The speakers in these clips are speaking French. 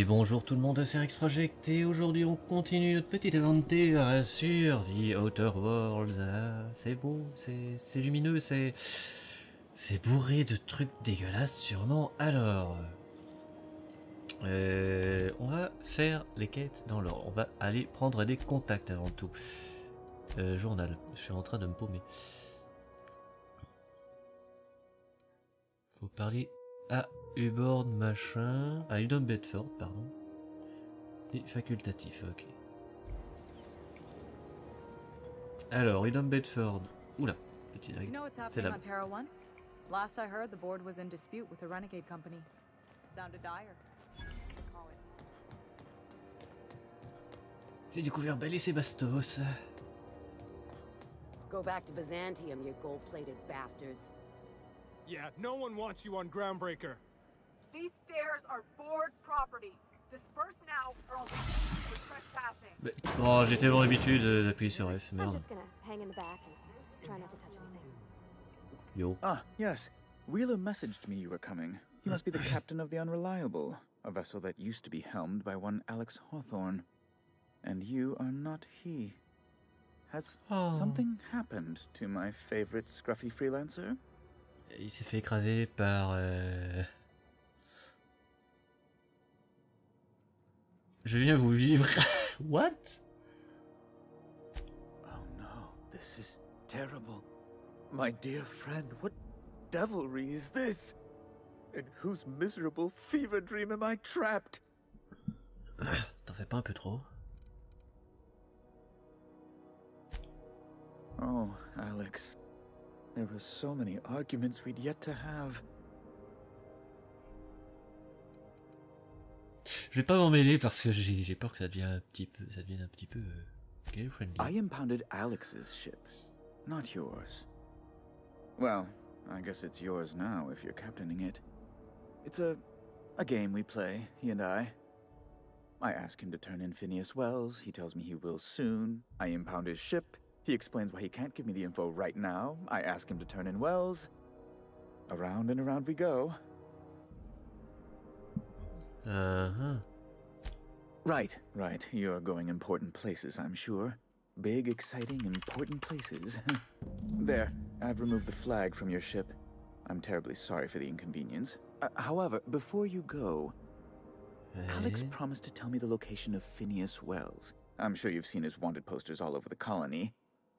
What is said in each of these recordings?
Et bonjour tout le monde, c'est Rxproject et aujourd'hui on continue notre petite aventure sur The Outer Worlds. Ah, c'est beau, c'est lumineux, c'est bourré de trucs dégueulasses sûrement. Alors, on va faire les quêtes dans l'ordre. On va aller prendre des contacts avant tout. Journal, je suis en train de me paumer. Faut parler à Uborn machin, à Udom Bedford, pardon. Et facultatif, ok. Alors, Udom Bedford. Oula, petite règle. C'est là. Last I heard, the board was in dispute with a renegade company. Sounded dire. J'ai découvert Belle et ses bastos. Go back to Byzantium, you gold-plated bastards. Yeah, no one wants you on Groundbreaker. These stairs are board property. Disperse now or I'll for trespassing. Mais, oh, j'ai tellement l'habitude d'appuyer sur F, I'm merde. just gonna hang in the back and try not to touch anything. Yo. Ah, yes. Wheeler messaged me you were coming. He must be the captain of the Unreliable, a vessel that used to be helmed by one Alex Hawthorne. And you are not he. Has something happened to my favorite scruffy freelancer? Il s'est fait écraser par... Je viens vous vivre. What? Oh no, this is terrible. My dear friend, what devilry is this? In whose miserable fever dream am I trapped? T'en fais pas un peu trop? Oh, Alex. There were so many arguments we'd yet to have. Je vais pas m'en mêler parce que j'ai peur que ça devienne un petit peu, girl-friendly. I impounded Alex's ship, not yours. Well, I guess it's yours now if you're captaining it. It's a game we play, he and I. I ask him to turn in Phineas Wells, he tells me he will soon. I impound his ship, he explains why he can't give me the info right now. I ask him to turn in Wells. Around and around we go. Uh-huh. Right. You're going important places, I'm sure. Big, exciting, important places. There, I've removed the flag from your ship. I'm terribly sorry for the inconvenience. However, before you go, Alex promised to tell me the location of Phineas Wells. I'm sure you've seen his wanted posters all over the colony.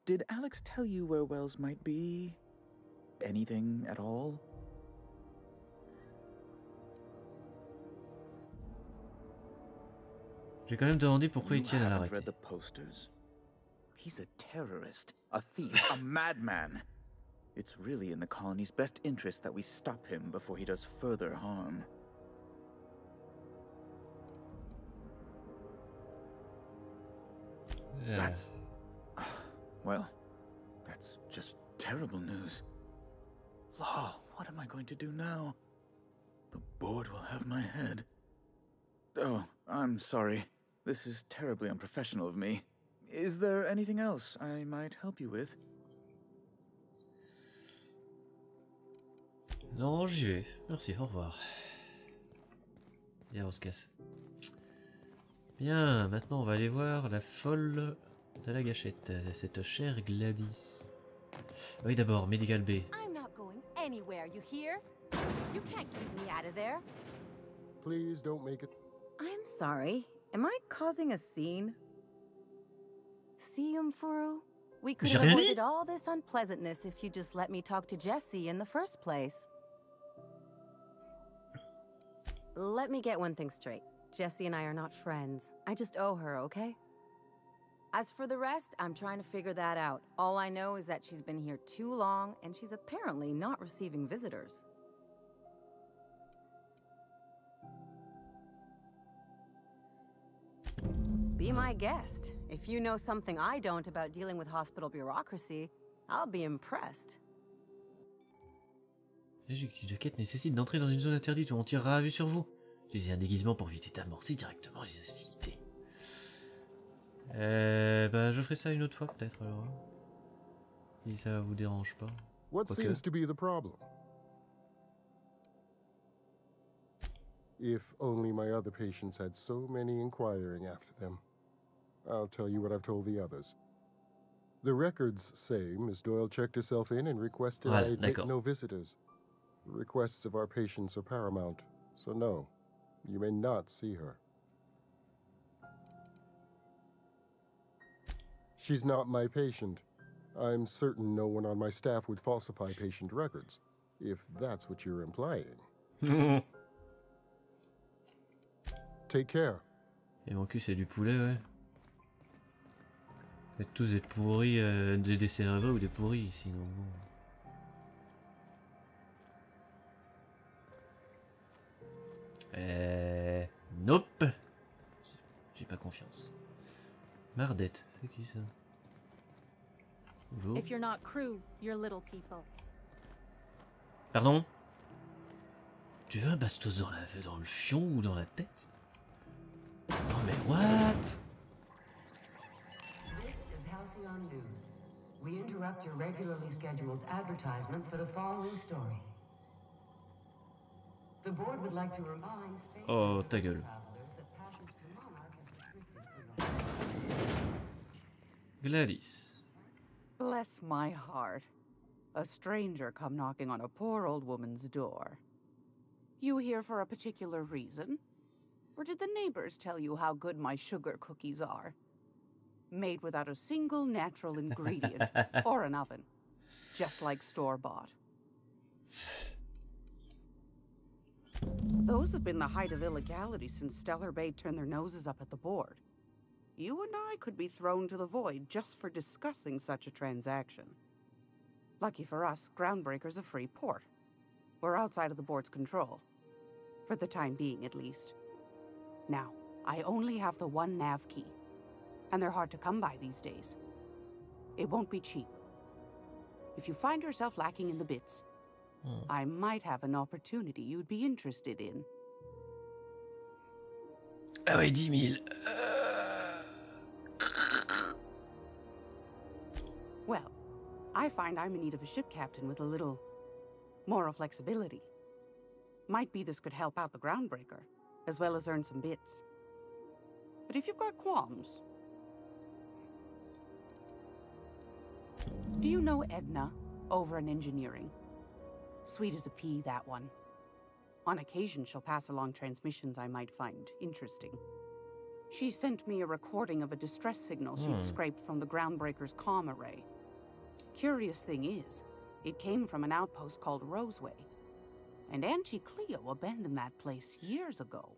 Did Alex tell you where Wells might be? Anything at all? J'ai quand même demandé pourquoi ils tiennent à l'arrêter. Read the posters. He's a terrorist, a thief, a madman. It's really in the colony's best interest that we stop him before he does further harm. That's... well, that's just terrible news. Law, what am I going to do now? The board will have my head. Oh, I'm sorry. This is terribly unprofessional of me. Is there anything else I might help you with? Non, j'y vais. Merci, au revoir. Et on se casse. Bien, maintenant on va aller voir la folle de la gâchette, cette chère Gladys. Oui, d'abord, Medical B. I'm not going anywhere, you hear? You can't keep me out of there. Please don't make it. I'm sorry. Am I causing a scene? See, Furu? We could have avoided all this unpleasantness if you just let me talk to Jessie in the first place. Let me get one thing straight. Jessie and I are not friends. I just owe her, okay? As for the rest, I'm trying to figure that out. All I know is that she's been here too long, and she's apparently not receiving visitors. Be my guest. If you know something I don't about dealing with hospital bureaucracy, I'll be impressed. L'objectif de quête nécessite d'entrer dans une zone interdite où on tirera à vue sur vous. Utilisez un déguisement pour éviter d'amorcer directement les hostilités. Bah je ferai ça une autre fois peut-être alors. Si ça vous dérange pas. What seems to be the problem? If only my other patients had so many inquiring after them. I'll tell you what I've told the others. The records say Miss Doyle checked herself in and requested I admit no visitors. The requests of our patients are paramount, so no, you may not see her. She's not my patient. I'm certain no one on my staff would falsify patient records, if that's what you're implying. Take care. Et mon cul, c'est du poulet, ouais. Vous êtes tous des pourris, des décérébrés ou des pourris ici, non? Nope. J'ai pas confiance. Mardette, c'est qui ça? Bonjour. If you're not crew, you're little people. Pardon? Tu veux un bastos dans le fion ou dans la tête? Non mais what? This is Halcyon News. We interrupt your regularly scheduled advertisement for the following story. The board would like to remind space Ta gueule. travelers that passage to Monarch is restricted for life. Gladys. Bless my heart. A stranger come knocking on a poor old woman's door. You here for a particular reason? Or did the neighbors tell you how good my sugar cookies are? Made without a single natural ingredient or an oven. Just like store-bought. Those have been the height of illegality since Stellar Bay turned their noses up at the board. You and I could be thrown to the void just for discussing such a transaction. Lucky for us, Groundbreaker's a free port. We're outside of the board's control. For the time being, at least. Now, I only have the one nav key. And they're hard to come by these days. It won't be cheap. If you find yourself lacking in the bits, I might have an opportunity you'd be interested in. Ah ouais, 10 000. Well, I find I'm in need of a ship captain with a little moral flexibility. Might be this could help out the Groundbreaker, as well as earn some bits. But if you've got qualms... Do you know Edna, over in engineering? Sweet as a pea, that one. On occasion, she'll pass along transmissions I might find interesting. She sent me a recording of a distress signal she'd scraped from the Groundbreaker's comm array. Curious thing is, it came from an outpost called Roseway. And Auntie Cleo abandoned that place years ago.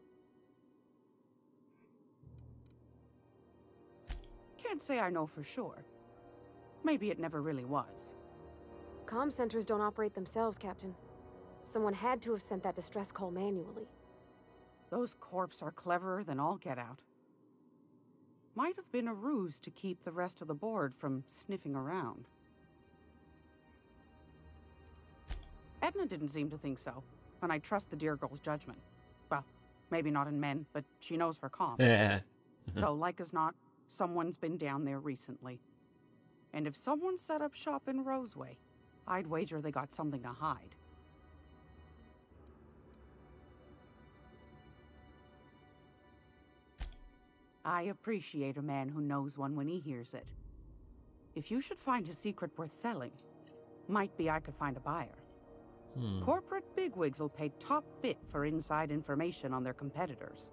Can't say I know for sure. Maybe it never really was. Comm centers don't operate themselves, Captain. Someone had to have sent that distress call manually. Those corps are cleverer than all get out. Might have been a ruse to keep the rest of the board from sniffing around. Edna didn't seem to think so, and I trust the dear girl's judgment. Well, maybe not in men, but she knows her comms. So, like as not, someone's been down there recently. And if someone set up shop in Roseway, I'd wager they got something to hide. I appreciate a man who knows one when he hears it. If you should find a secret worth selling, might be I could find a buyer. Corporate bigwigs will pay top bit for inside information on their competitors.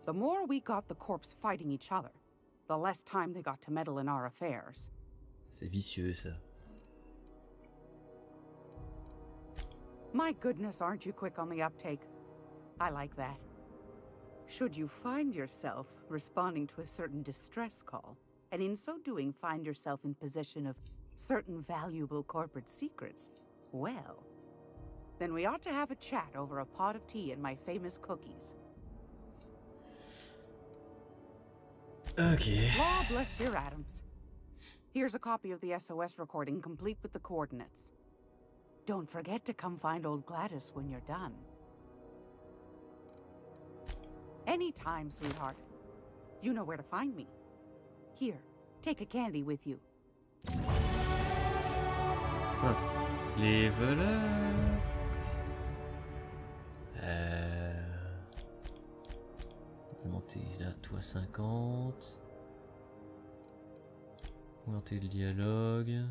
The more we got the corps fighting each other, the less time they got to meddle in our affairs. C'est vicieux, ça. My goodness, aren't you quick on the uptake? I like that. Should you find yourself responding to a certain distress call, and in so doing find yourself in possession of certain valuable corporate secrets, well, then we ought to have a chat over a pot of tea and my famous cookies. Okay. Law bless your atoms. Here's a copy of the SOS recording complete with the coordinates. Don't forget to come find old Gladys when you're done. Anytime, sweetheart. You know where to find me. Here, take a candy with you. Les voilà. T'es là, toi 50. Augmenter le dialogue.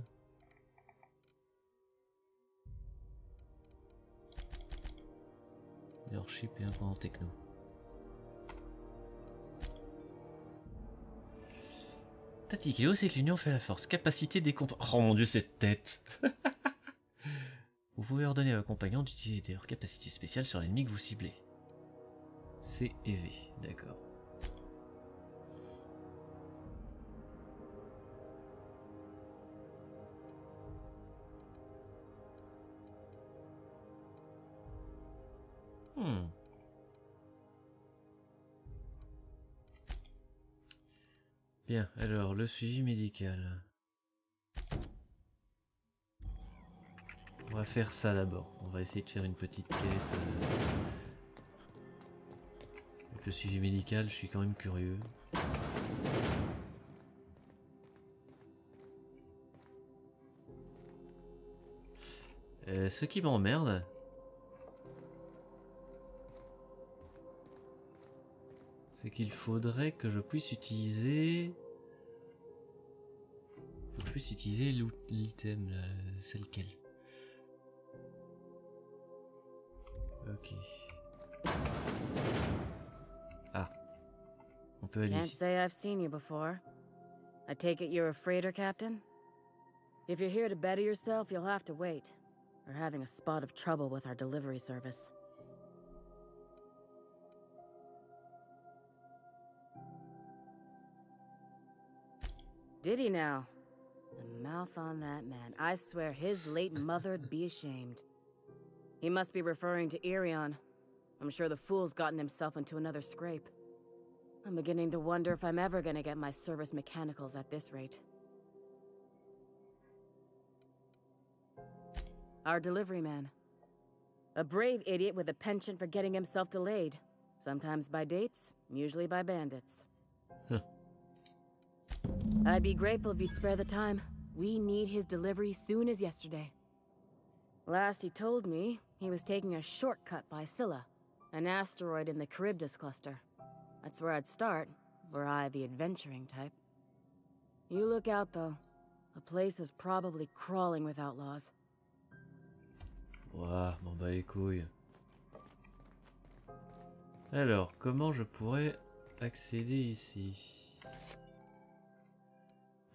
Leadership et un point en techno. Tatikéo, c'est que l'union fait la force. Capacité des compagnons. Oh mon dieu, cette tête. Vous pouvez ordonner à vos compagnons d'utiliser leurs capacités spéciales sur l'ennemi que vous ciblez. C et V, d'accord. Bien, alors le suivi médical. On va faire ça d'abord. On va essayer de faire une petite quête. Avec le suivi médical, je suis quand même curieux. Ce qui m'emmerde, c'est qu'il faudrait que je puisse utiliser... l'item, c'est lequel? Ok. Ah. On peut aller Can't ici. say I've seen you before. I take it you're a freighter captain? If you're here to better yourself, you'll have to wait. We're having a spot of trouble with our delivery service. Did he now? The mouth on that man. I swear his late mother'd be ashamed. He must be referring to Irion. I'm sure the fool's gotten himself into another scrape. I'm beginning to wonder if I'm ever gonna get my service mechanicals at this rate. Our delivery man. A brave idiot with a penchant for getting himself delayed. Sometimes by dates, usually by bandits. Huh. I'd be grateful if you'd spare the time. We need his delivery soon as yesterday. Last he told me, he was taking a shortcut by Scylla, an asteroid in the Charybdis cluster. That's where I'd start, were I the adventuring type. You look out though. The place is probably crawling with outlaws. Ouah, m'en bats les couilles. Alors, comment je pourrais accéder ici?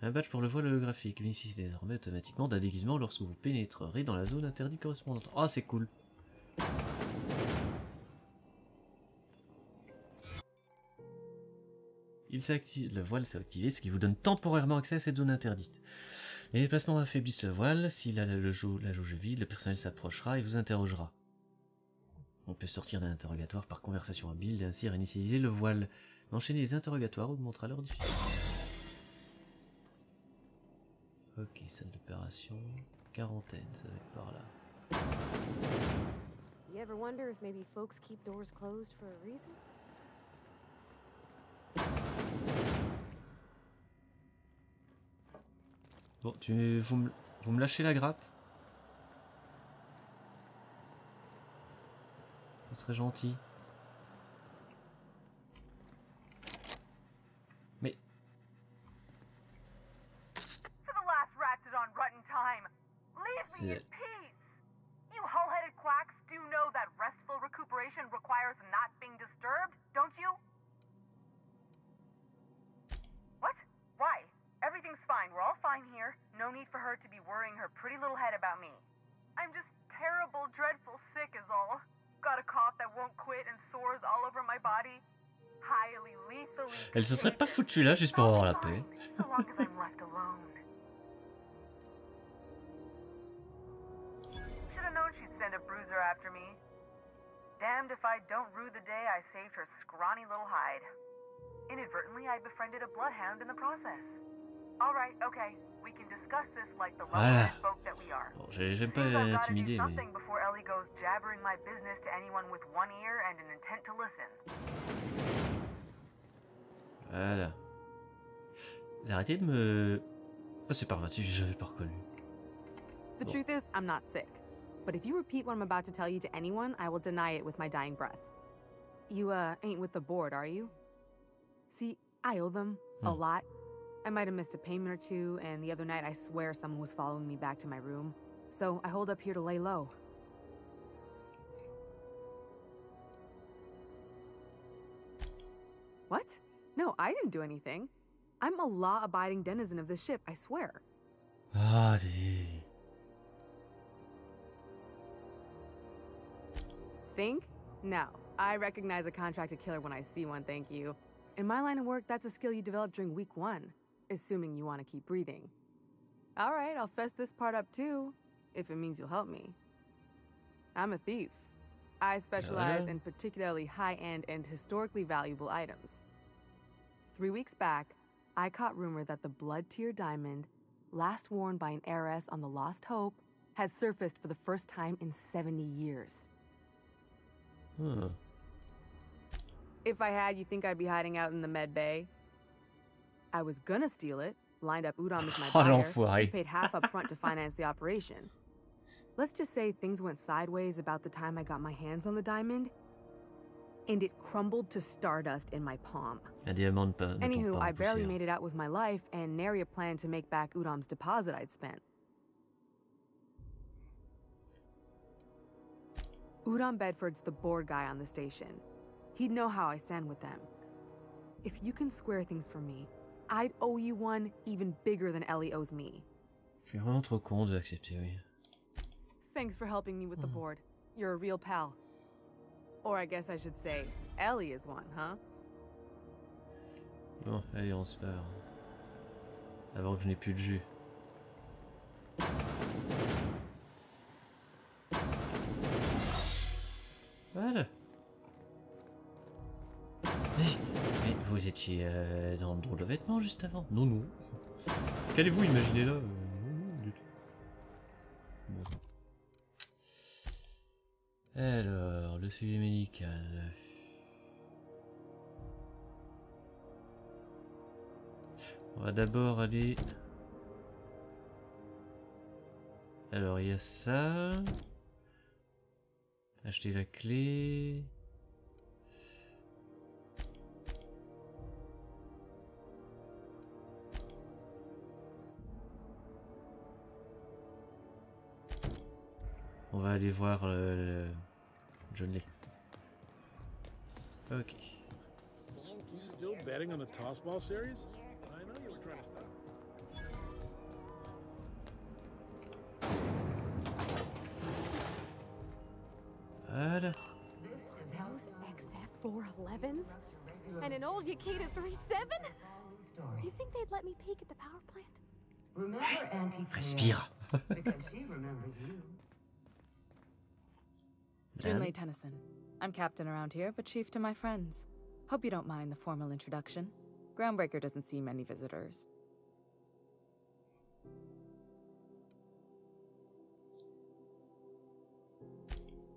Un badge pour le voile holographique. Bénéficie désormais automatiquement d'un déguisement lorsque vous pénétrerez dans la zone interdite correspondante. Ah, c'est cool. Il s'active, le voile s'est activé, ce qui vous donne temporairement accès à cette zone interdite. Les déplacements affaiblissent le voile. S'il a la jauge vide, le personnel s'approchera et vous interrogera. On peut sortir d'un interrogatoire par conversation habile et ainsi réinitialiser le voile. Enchaîner les interrogatoires augmentera leur difficulté. Ok, salle d'opération. Quarantaine, ça va être par là. You ever wonder if maybe folks keep doors closed for a reason? Bon, vous me lâchez la grappe? Ce serait gentil. Mais... For the last ratted on rotten time, leave me in peace! You hull-headed quacks do know that restful recuperation requires not being disturbed, don't you? What? Why? Everything's fine. We're all fine here. No need for her to be worrying her pretty little head about me. I'm just terrible, dreadful sick is all. Got a cough that won't quit and sores all over my body. Highly lethally. Elle se serait pas foutue là juste pour avoir la paix. So long as I'm left alone. Should have known she'd send a bruiser after me. Damned if I don't rue the day I saved her scrawny little hide. Inadvertently, I befriended a bloodhound in the process. Alright, okay. We can discuss this like the well-read folk that we are. Bon, j'aime pas intimider, mais... before Ellie goes jabbering my business to anyone with one ear and an intent to listen. Voilà. Arrêtez de me... Oh, c'est pas grave, je l'avais pas reconnu. The truth is, I'm not sick. But if you repeat what I'm about to tell you to anyone, I will deny it with my dying breath. You, ain't with the board, are you? See, I owe them a lot. I might have missed a payment or two, and the other night I swear someone was following me back to my room. So I hold up here to lay low. What? No, I didn't do anything. I'm a law-abiding denizen of this ship, I swear. Ah, die. Think? No. I recognize a contracted killer when I see one, thank you. In my line of work, that's a skill you develop during week 1, assuming you want to keep breathing. All right, I'll fess this part up too, if it means you'll help me. I'm a thief. I specialize in particularly high-end and historically valuable items. 3 weeks back, I caught rumor that the blood-tier diamond, last worn by an heiress on the Lost Hope, had surfaced for the first time in 70 years. If I had, you think I'd be hiding out in the med bay? I was gonna steal it, lined up Udom as my buyer, and paid half up front to finance the operation. Let's just say things went sideways about the time I got my hands on the diamond, and it crumbled to stardust in my palm. Anywho, I barely made it out with my life, and nary a plan to make back Udom's deposit I'd spent. Udom Bedford's the board guy on the station. He'd know how I stand with them. If you can square things for me, I'd owe you one even bigger than Ellie owes me. Je suis vraiment trop con de accepter, oui. Thanks for helping me with the board. You're a real pal. Or I guess I should say, Ellie is one, huh? Bon, allez, on se barre. Avant que je n'ai plus de jus. Voilà. Mais vous étiez dans le drôle de vêtements juste avant. Non, non. Qu'allez-vous imaginer là? Non, du tout. Bon. Alors, le suivi médical. On va d'abord aller... Alors, il y a ça. Acheter la clé. On va aller voir John Lee. Ok. You still betting on the toss ball series? I know you were trying to stop. Voilà. Those XF411s? And an old Yakita 37? You think they'd let me peek at the power plant? Remember Auntie Respire. because she remembers you. Junlei Tennyson. I'm captain around here, but chief to my friends. Hope you don't mind the formal introduction. Groundbreaker doesn't see many visitors.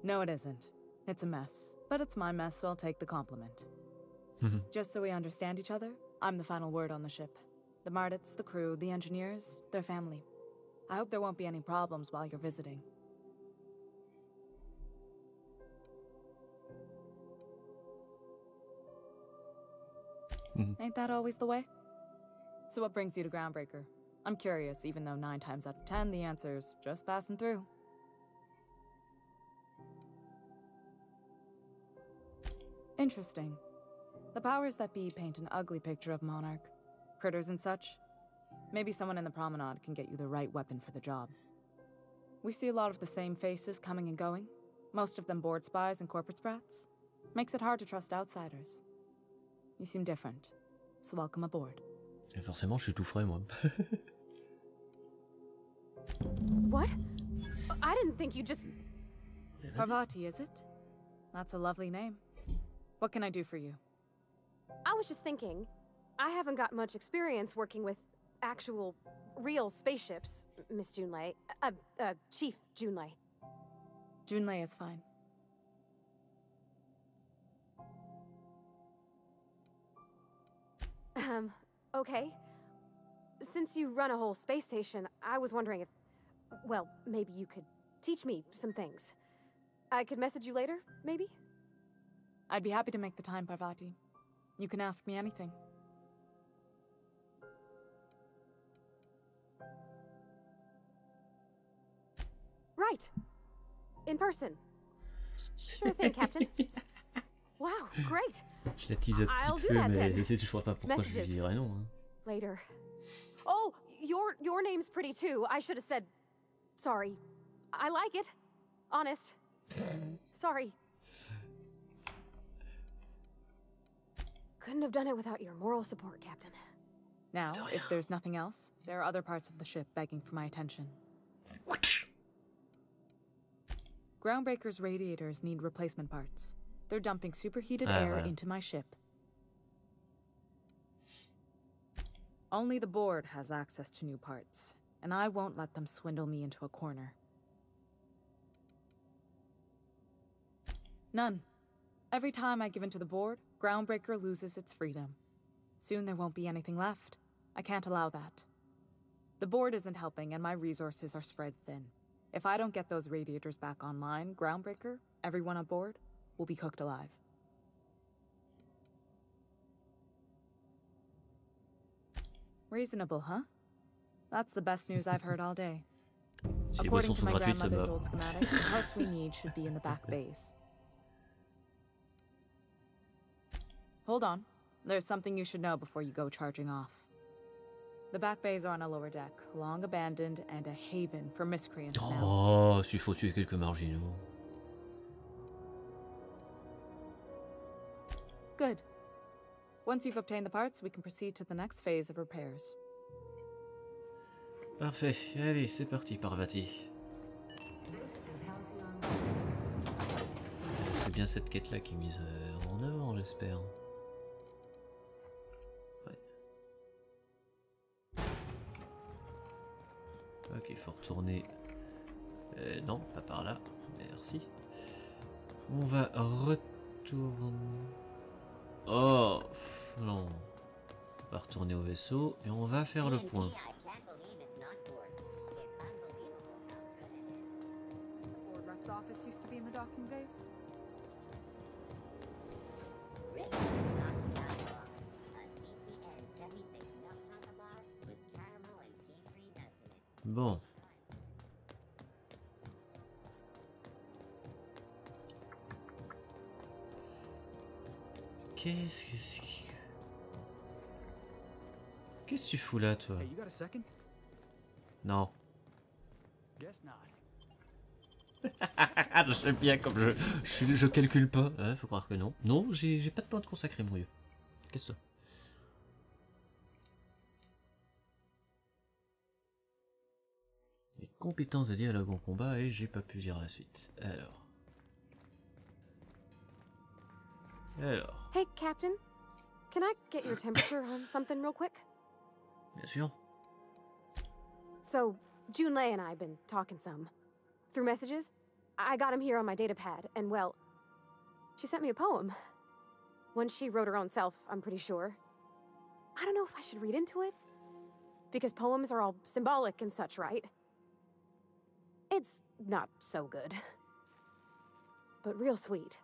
No, it isn't. It's a mess. But it's my mess, so I'll take the compliment. Just so we understand each other, I'm the final word on the ship. The Mardits, the crew, the engineers, their family. I hope there won't be any problems while you're visiting. Ain't that always the way? So what brings you to Groundbreaker? I'm curious, even though 9 times out of 10 the answer's just passing through. Interesting. The powers that be paint an ugly picture of Monarch. Critters and such. Maybe someone in the promenade can get you the right weapon for the job. We see a lot of the same faces coming and going. Most of them board spies and corporate sprats. Makes it hard to trust outsiders. You seem different, so welcome aboard. Et forcément, je suis tout frais, moi. What? I didn't think you just... Parvati, is it? That's a lovely name. What can I do for you? I was just thinking, I haven't got much experience working with actual, real spaceships, Miss Junlei. Chief Junlei. Junlei is fine. Okay. Since you run a whole space station, I was wondering if... Well, maybe you could teach me some things. I could message you later, maybe? I'd be happy to make the time, Parvati. You can ask me anything. Right. In person. Sure thing, Captain. Wow, great. Je la tease un petit peu, mais c'est toujours pas pourquoi je lui dirais non. Hein. Later. Oh, your name's pretty too. I should have said sorry. I like it. Honest. Sorry. Couldn't have done it without your moral support, Captain. Now, if there's nothing else, there are other parts of the ship begging for my attention. Groundbreaker's radiators need replacement parts. They're dumping superheated air into my ship. Only the board has access to new parts, and I won't let them swindle me into a corner. None. Every time I give in to the board, Groundbreaker loses its freedom. Soon there won't be anything left. I can't allow that. The board isn't helping, and my resources are spread thin. If I don't get those radiators back online, Groundbreaker, everyone on board, will be cooked alive. Reasonable, huh? That's the best news I've heard all day. According to my grandmother's old schematics, the parts we need should be in the back bays. Hold on. There's something you should know before you go charging off. The back bays are on a lower deck, long abandoned and a haven for miscreants now. Oh, s'il faut tuer quelques marginaux. Good. Once you've obtained the parts, we can proceed to the next phase of repairs. Parfait. Allez, c'est parti, Parvati. C'est bien cette quête-là qui est mise en avant, j'espère. Ouais. Ok, il faut retourner. Non, pas par là. Merci. On va retourner. Oh non. On va retourner au vaisseau et on va faire le point. Office used to be in the docking bays. Bon. Qu'est-ce que tu fous là, toi? Non. J'aime bien comme je calcule pas. Faut croire que non. Non, j'ai pas de point de consacré, mon vieux. Qu'est-ce que toi? Les compétences de dialogue en combat et j'ai pas pu lire la suite. Alors. Hey, Captain. Can I get your temperature on something real quick? Bien sûr. So, Junlei and I have been talking some. Through messages, I got him here on my datapad, and well, she sent me a poem. One she wrote her own self, I'm pretty sure. I don't know if I should read into it, because poems are all symbolic and such, right? It's not so good, but real sweet.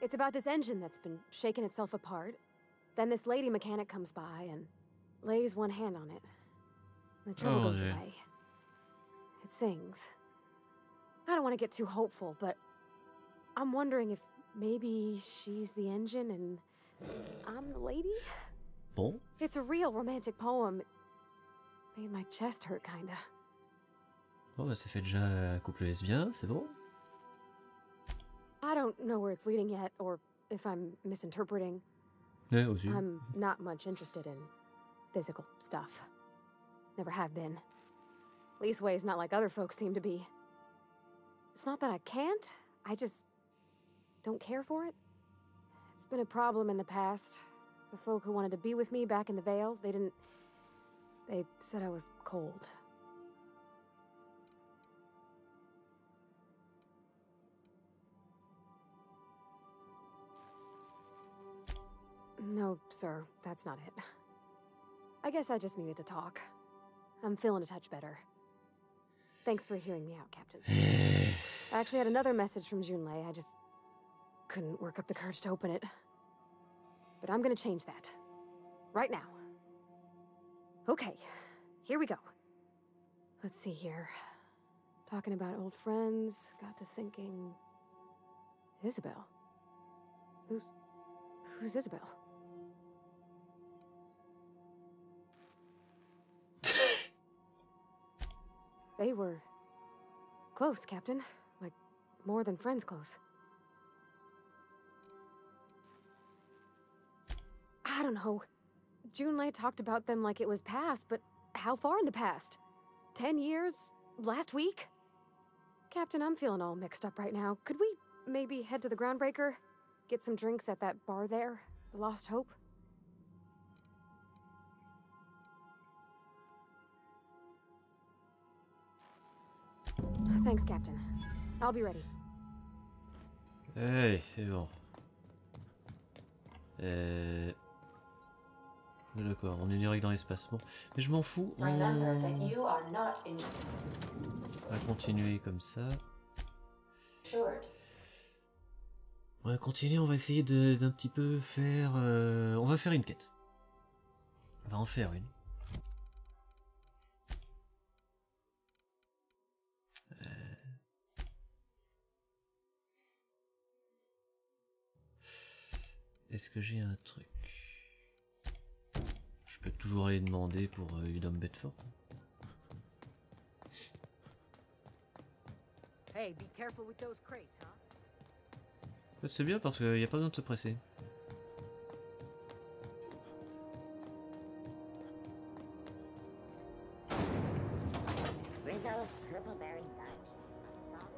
It's about this engine that's been shaking itself apart. Then this lady mechanic comes by and lays one hand on it. The trouble goes away. It sings. I don't want to get too hopeful, but I'm wondering if maybe she's the engine and I'm the lady? Bon. It's a real romantic poem. It made my chest hurt, kinda. Oh, bah ça fait déjà un couple lesbien, c'est bon. I don't know where it's leading yet, or if I'm misinterpreting. Ouais, aussi. I'm not much interested in physical stuff. Never have been. Leastways not like other folks seem to be. It's not that I can't, I just don't care for it. It's been a problem in the past. The folk who wanted to be with me back in the Vale, they said I was cold. No, sir, that's not it. I guess I just needed to talk. I'm feeling a touch better. Thanks for hearing me out, Captain. I actually had another message from Junlei. I just couldn't work up the courage to open it. But I'm gonna change that. Right now. Okay, here we go. Let's see here. Talking about old friends, got to thinking... Isabel? Who's Isabel? They were... close, Captain. Like, more than friends close. I don't know. Junlei talked about them like it was past, but how far in the past? 10 years? Last week? Captain, I'm feeling all mixed up right now. Could we maybe head to the Groundbreaker? Get some drinks at that bar there? The Lost Hope? Thanks, Captain. I'll be ready. Hey, c'est bon. D'accord, on est direct dans l'espacement. Mais je m'en fous. On va continuer comme ça. On va continuer, on va essayer d'un petit peu faire... on va faire une quête. On va en faire une. Est-ce que j'ai un truc? Je peux toujours aller demander pour Udom Bedford. Hey, be careful with those crates, huh? En fait, c'est bien parce qu'il n'y a pas besoin de se presser.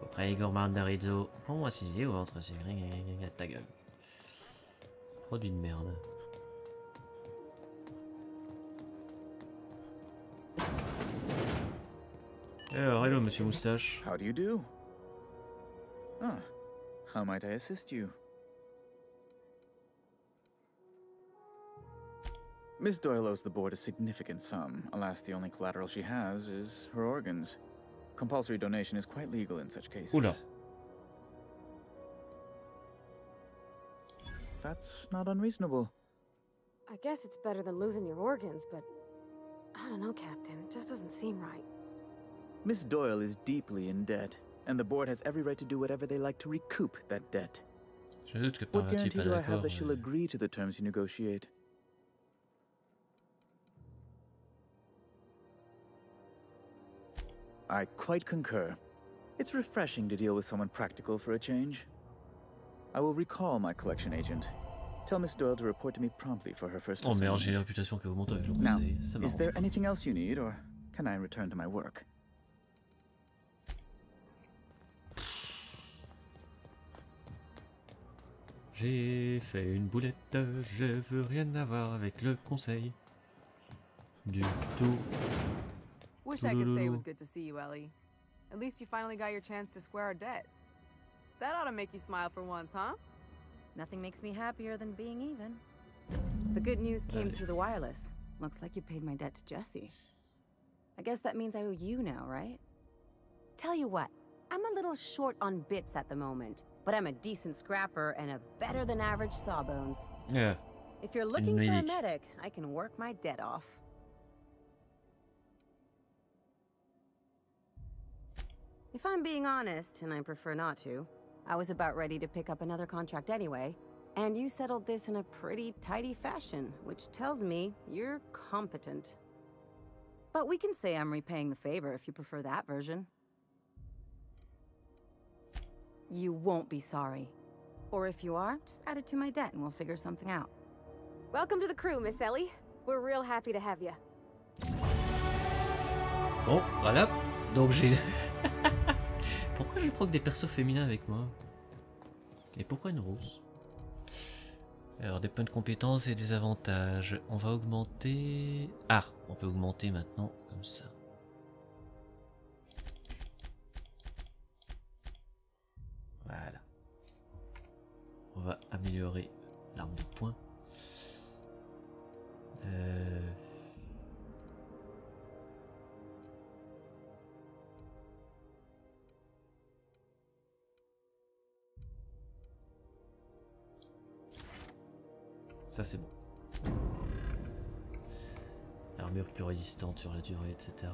Après gourmand de Rizzo, prends-moi si vieux ou entre ces ta gueule. Produit de merde. Alors, hello, monsieur Moustache. How do you do? Ah, how might I assist you? Miss Doyle owes the board a significant sum. Alas, the only collateral she has is her organs. Compulsory donation is quite legal in such cases. Oula. That's not unreasonable. I guess it's better than losing your organs, but... I don't know, Captain. It just doesn't seem right. Miss Doyle is deeply in debt, and the board has every right to do whatever they like to recoup that debt. What guarantee do I have that she'll agree to the terms you negotiate? I quite concur. It's refreshing to deal with someone practical for a change. I will recall my collection agent. Tell Miss Doyle to report to me promptly for her first assignment. Oh merde, j'ai la réputation qui augmente avec le Now, conseil. is there anything else you need, or can I return to my work? J'ai fait une boulette, je veux rien avoir avec le conseil. Du tout. Wish I could say it was good to see you, Ellie. At least you finally got your chance to square our debt. That ought to make you smile for once, huh? Nothing makes me happier than being even. The good news came through the wireless. Looks like you paid my debt to Jesse. I guess that means I owe you now, right? Tell you what, I'm a little short on bits at the moment, but I'm a decent scrapper and a better than average sawbones. Yeah. If you're looking for a medic, I can work my debt off. If I'm being honest, and I prefer not to, I was about ready to pick up another contract anyway, and you settled this in a pretty tidy fashion, which tells me you're competent. But we can say I'm repaying the favor if you prefer that version. You won't be sorry. Or if you are, just add it to my debt and we'll figure something out. Welcome to the crew, Miss Ellie. We're real happy to have you. Bon, voilà. Donc j'ai... Pourquoi je prends que des persos féminins avec moi? Et pourquoi une rousse? Alors des points de compétence et des avantages. On va augmenter... Ah, on peut augmenter maintenant comme ça. Voilà. On va améliorer l'arme de poing. Ça c'est bon. Armure plus résistante sur la durée, etc.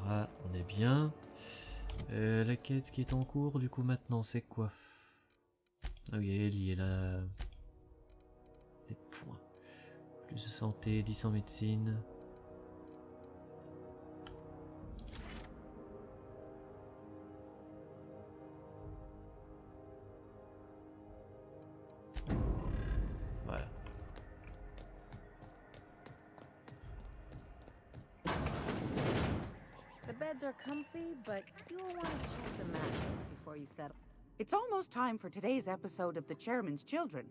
On est bien. La quête qui est en cours, du coup maintenant c'est quoi? Ah oui, elle y est là. Les points. Plus de santé, 10 en médecine. Voilà. The beds are comfy, but you'll want to check the mattress before you settle. It's almost time for today's episode of The Chairman's Children.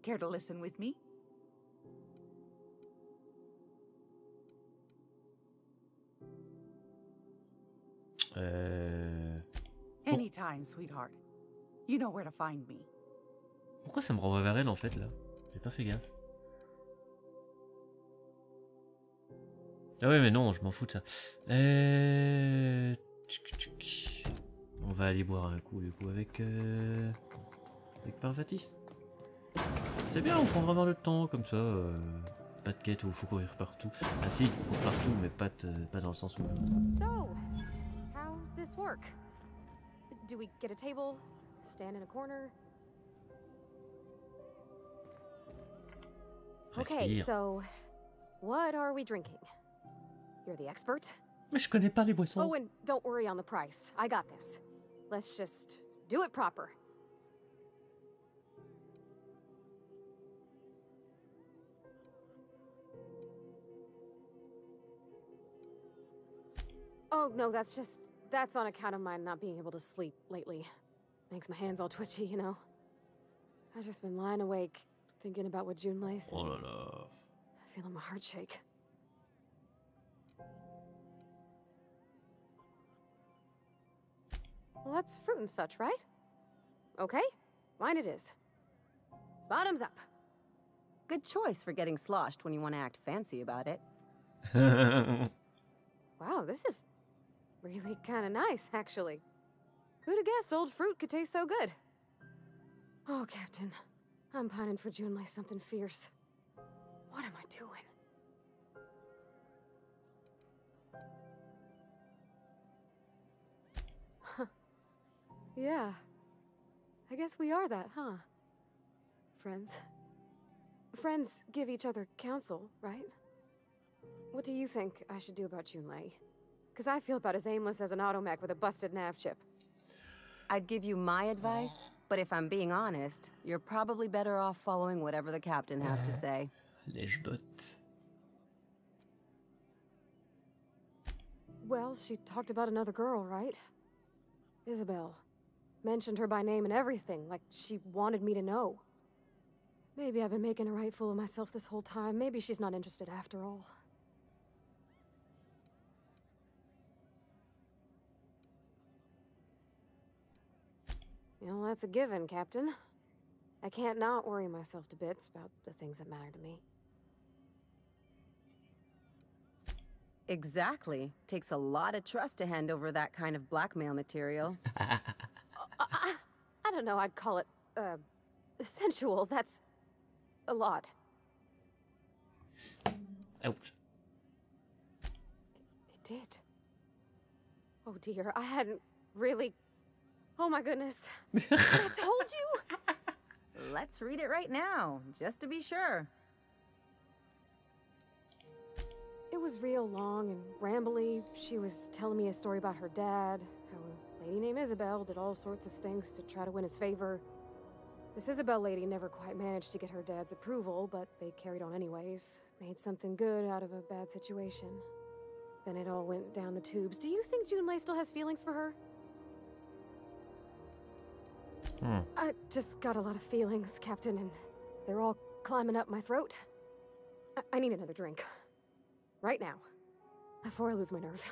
Care to listen with me? Anytime, sweetheart. You know where to find me. Pourquoi ça me renvoie vers elle en fait là? J'ai pas fait gaffe. Ah ouais mais non, je m'en fous de ça. On va aller boire un coup du coup avec Parvati. C'est bien, on prend vraiment le temps comme ça. Pas de quête où il faut courir partout. Ah si, court partout, mais pas dans le sens où. So, how's this work? Do we get a table? Stand in a corner? Okay, so what are we drinking? You're the expert. Mais je connais pas les boissons. Oh, and don't worry on the price. I got this. Let's just do it proper. Oh, no, that's on account of my not being able to sleep lately. Makes my hands all twitchy, you know. I've just been lying awake, thinking about what Junlei said. Oh là là. Feeling my heart shake. Well, that's fruit and such, right? Okay, mine it is. Bottoms up. Good choice for getting sloshed when you want to act fancy about it. Wow, this is really kind of nice, actually. Who'd have guessed old fruit could taste so good? Oh, Captain, I'm pining for Junlei something fierce. What am I doing? Huh. Yeah. I guess we are that, huh? Friends. Friends give each other counsel, right? What do you think I should do about Junlei? Because I feel about as aimless as an automech with a busted nav chip. I'd give you my advice, but if I'm being honest, you're probably better off following whatever the captain has to say. Lèche-botte. Well, she talked about another girl, right? Isabel. Mentioned her by name and everything, like she wanted me to know. Maybe I've been making a right fool of myself this whole time. Maybe she's not interested after all. You know, that's a given, Captain. I can't not worry myself to bits about the things that matter to me. Exactly. Takes a lot of trust to hand over that kind of blackmail material. I don't know, I'd call it, sensual. That's a lot. Ouch. It did. Oh dear, I hadn't really... Oh my goodness. I told you! Let's read it right now, just to be sure. It was real long and rambly. She was telling me a story about her dad, how a lady named Isabel did all sorts of things to try to win his favor. This Isabel lady never quite managed to get her dad's approval, but they carried on anyways. Made something good out of a bad situation. Then it all went down the tubes. Do you think Junlei still has feelings for her? I just got a lot of feelings, Captain, and they're all climbing up my throat. I need another drink. Right now. Before I lose my nerve.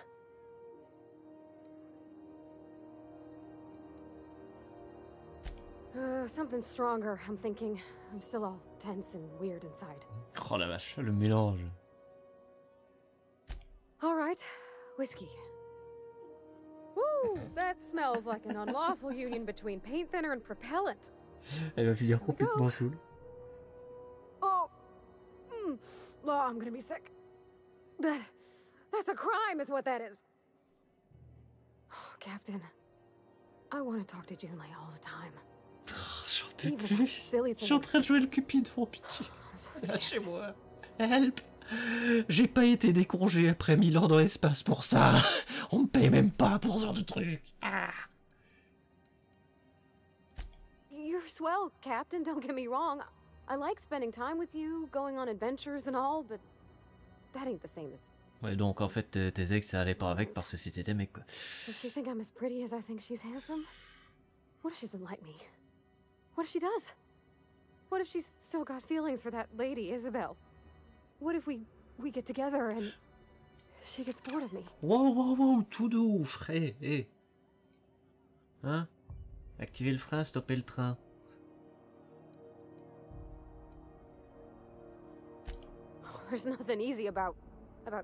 Something stronger, I'm thinking. I'm still all tense and weird inside. Oh la vache, le mélange. All right, whiskey. Woo, that smells like an unlawful union between paint thinner and propellant. Elle va finir complètement saoule. Oh, Oh, I'm gonna be sick. That's a crime, is what that is. Oh, Captain, I want to talk to Junlei all the time. J'en peux plus. Je suis en train de jouer le cupide, pour pitié. Lâchez-moi. Help. J'ai pas été décongé après 1000 ans dans l'espace pour ça. On me paye même pas pour ce genre de truc. Ah. You're swell, Captain, don't get me wrong. I like spending time with you, going on adventures and all, but that ain't the same as... Ouais, donc en fait, tes ex, ça allait pas avec parce que c'était des mecs, quoi. Does she think I'm as pretty as I think she's handsome? What if she doesn't like me? What if she does? What if she's still got feelings for that lady, Isabel? What if we get together and she gets bored of me? Wow, wow, wow, tout doux, frais, hé. Hein? Activez le frein, stoppez le train. There's nothing easy about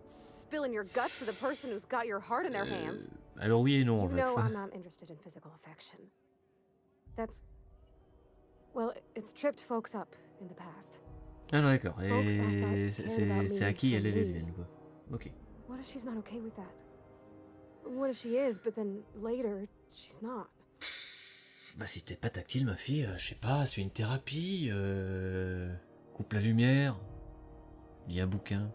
spilling your guts to the person who's got your heart in their hands. Alors oui et non, en fait. You know I'm not interested in physical affection. That's... Well, it's tripped folks up in the past. Ah non, d'accord. Et c'est à qui elle est lesbienne, quoi. Ok. What if she's not okay with that? What if she is, but then later, she's not? Bah si t'es pas tactile, ma fille, je sais pas, c'est une thérapie, coupe la lumière, lis un bouquin.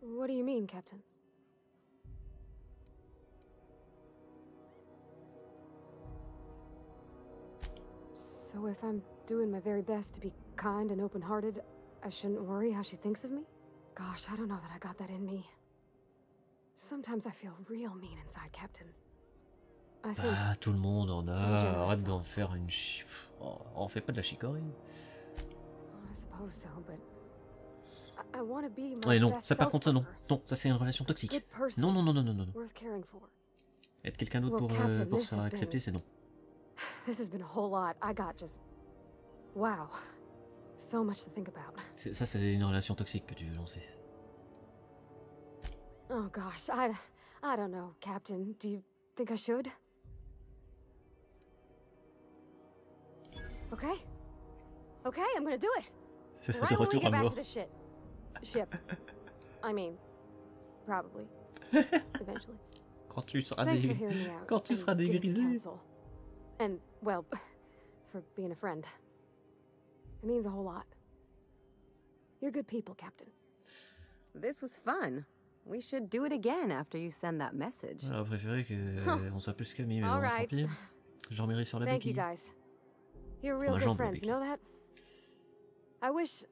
What do you mean, Captain? So if I'm doing my very best to be kind and open-hearted, I shouldn't worry how she thinks of me? Gosh, I don't know that I got that in me. Sometimes I feel real mean inside, Captain. I think... Bah, tout le monde en a, arrête d'en faire une oh, on fait pas de la chicorée. I suppose so, but... I want to be my Ouais, non, best ça par self contre, ça non. for her. Non, ça c'est une relation toxique. Good person, Non, non, non, non, non, non. worth caring for. Être quelqu'un d'autre Well, Captain, pour this se faire has accepter, been- c'est non. This has been a whole lot. I got just... Wow. So much to think about. Ça, c'est une relation toxique que tu veux lancer. Oh gosh, I don't know, Captain. Do you think I should? Okay. Okay, I'm gonna do it. De Right when we retour get à back mort. to the ship. I mean, probably. Eventually. Quand tu seras Thanks for hearing me out. Quand tu and seras giving me dégrisé. counsel. And, well, for being a friend. It means a whole lot. You're good people, Captain. This was fun. We should do it again after you send that message. J'aurais préféré qu'on soit plus qu'amis, mais All bon, tant right. pis. Je dormirai sur la Thank you, béquille. guys. You're real Ma good jambe, friends, you béquille. know that? I wish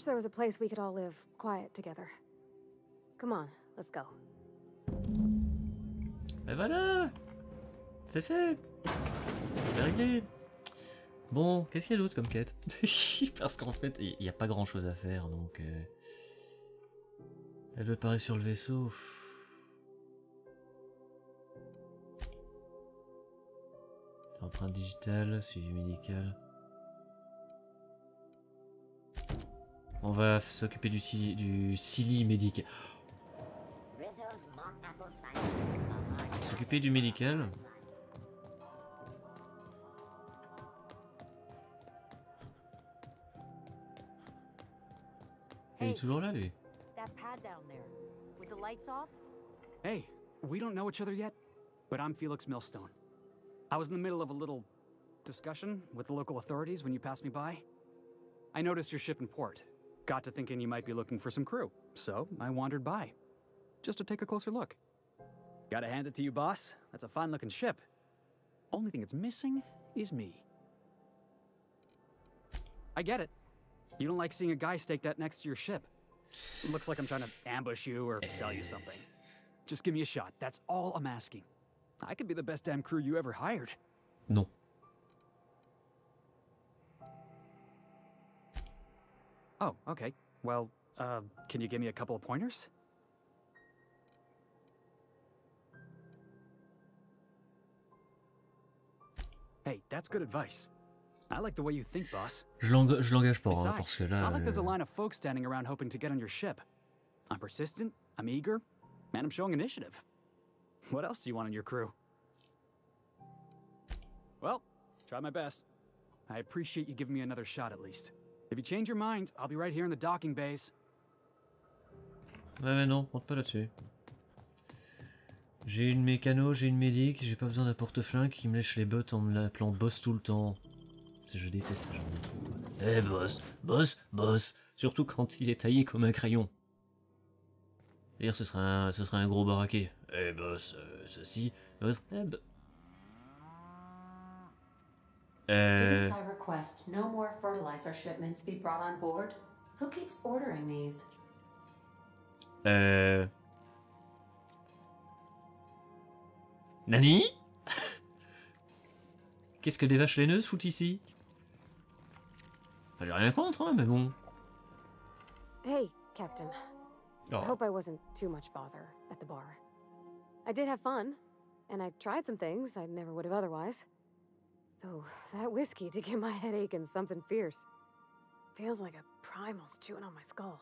there was a place we could all live quiet together. Come on, let's go. Et voilà. C'est fait. C'est réglé. Bon, qu'est-ce qu'il y a d'autre comme quête? Parce qu'en fait, il n'y a pas grand chose à faire, donc... Elle veut paraître sur le vaisseau. Empreinte digitale, suivi médical. On va s'occuper du Silly médic. S'occuper du médical. Il est toujours là, lui. That pad down there, with the lights off? Hey, we don't know each other yet, but I'm Felix Millstone. I was in the middle of a little discussion with the local authorities when you passed me by. I noticed your ship in port. Got to thinking you might be looking for some crew, so I wandered by, just to take a closer look. Gotta hand it to you, boss. That's a fine-looking ship. Only thing it's missing is me. I get it. You don't like seeing a guy staked out next to your ship. Looks like I'm trying to ambush you or sell you something. Just give me a shot. That's all I'm asking. I could be the best damn crew you ever hired. Non. Oh, okay. Well, can you give me a couple of pointers? Hey, that's good advice. I like the way you think, boss. Je l'engage pas, hein, parce que là... Not like there's a line of folks standing around hoping to get on your ship. I'm persistent, I'm eager, and I'm showing initiative. What else do you want in your crew? Well, try my best. I appreciate you giving me another shot at least. If you change your mind, I'll be right here in the docking bays. Ouais mais non, compte pas là-dessus. J'ai une mécano, j'ai une médic, j'ai pas besoin d'un porte-flingue qui me lèche les bottes en me l'appelant boss tout le temps. Je déteste ce genre de truc. Eh boss, boss, boss. Surtout quand il est taillé comme un crayon. D'ailleurs ce serait un gros baraquet. Eh boss, ceci, boss, Didn't I request no more fertilizer shipments be brought on board? Who keeps ordering these? Nani? Qu'est-ce que des vaches laineuses foutent ici? J'ai rien contre, hein, mais bon. Hey, Captain. Oh. I hope I wasn't too much bother at the bar. I did have fun, and I tried some things I never would have otherwise. Though, that whiskey did give my head aching something fierce. Feels like a primal's chewing on my skull.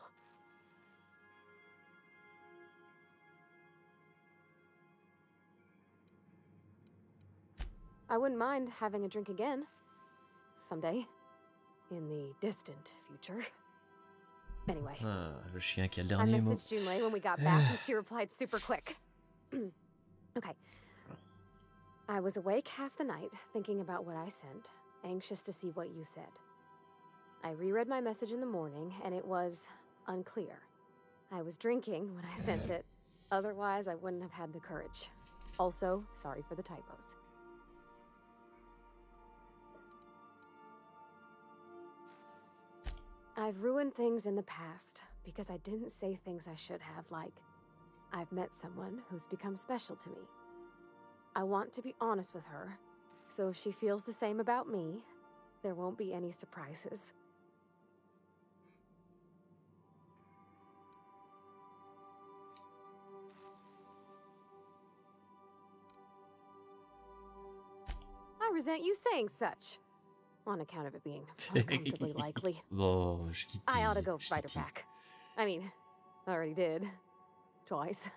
I wouldn't mind having a drink again. Someday. In the distant future. Anyway. Ah, le chien qui a le I dernier mot. messaged Junlei when we got back and she replied super quick. Okay. I was awake half the night thinking about what I sent, anxious to see what you said. I reread my message in the morning and it was unclear. I was drinking when I sent it. Otherwise, I wouldn't have had the courage. Also, sorry for the typos. I've ruined things in the past because I didn't say things I should have, like, I've met someone who's become special to me. I want to be honest with her, so if she feels the same about me, there won't be any surprises. I resent you saying such. On account of it being uncomfortably likely. Bon, je t'ai dit, I ought to go fight her back. I mean, I already did. Twice.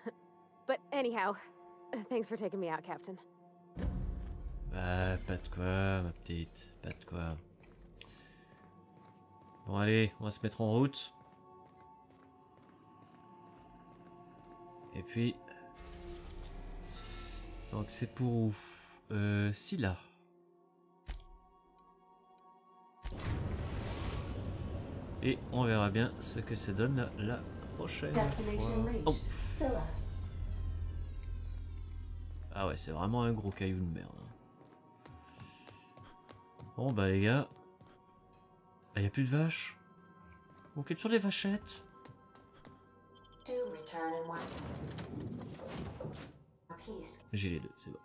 But anyhow, thanks for taking me out, Captain. Bah, pas de quoi, ma petite. Pas de quoi. Bon, allez, on va se mettre en route. Et puis... Donc, c'est pour où? Scylla. Et on verra bien ce que ça donne la prochaine fois. Oh. Ah ouais, c'est vraiment un gros caillou de merde. Bon bah les gars. Ah, y a plus de vaches. On quitte sur les vachettes. J'ai les deux, c'est bon.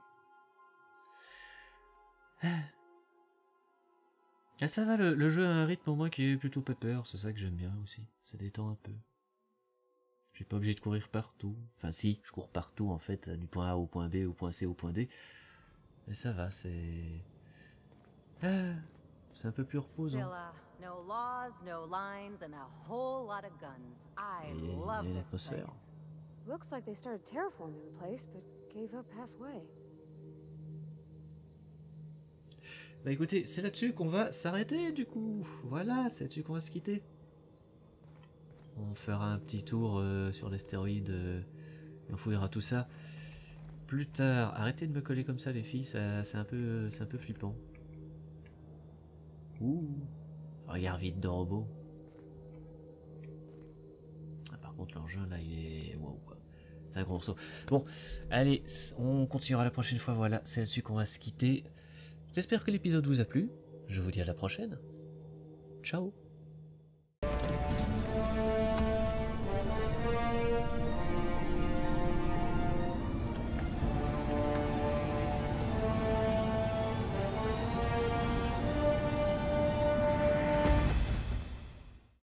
Ah ça va, le jeu a un rythme au moins qui est plutôt pépère, c'est ça que j'aime bien aussi, ça détend un peu. J'ai pas obligé de courir partout, enfin si, je cours partout en fait, du point A au point B, au point C, au point D. Mais ça va, c'est... Ah, c'est un peu plus reposant. No laws, no lines, and a whole lot of guns. I love this place. Looks like they started terraforming the place, but gave up halfway. Bah écoutez, c'est là-dessus qu'on va s'arrêter du coup. Voilà, c'est là-dessus qu'on va se quitter. On fera un petit tour sur l'astéroïde et on fouillera tout ça plus tard. Arrêtez de me coller comme ça les filles, c'est un peu flippant. Ouh, regard vide de robot. Ah, par contre l'engin là il est... Wow, quoi. C'est un gros morceau. Bon, allez, on continuera la prochaine fois, voilà, c'est là-dessus qu'on va se quitter. J'espère que l'épisode vous a plu, je vous dis à la prochaine. Ciao.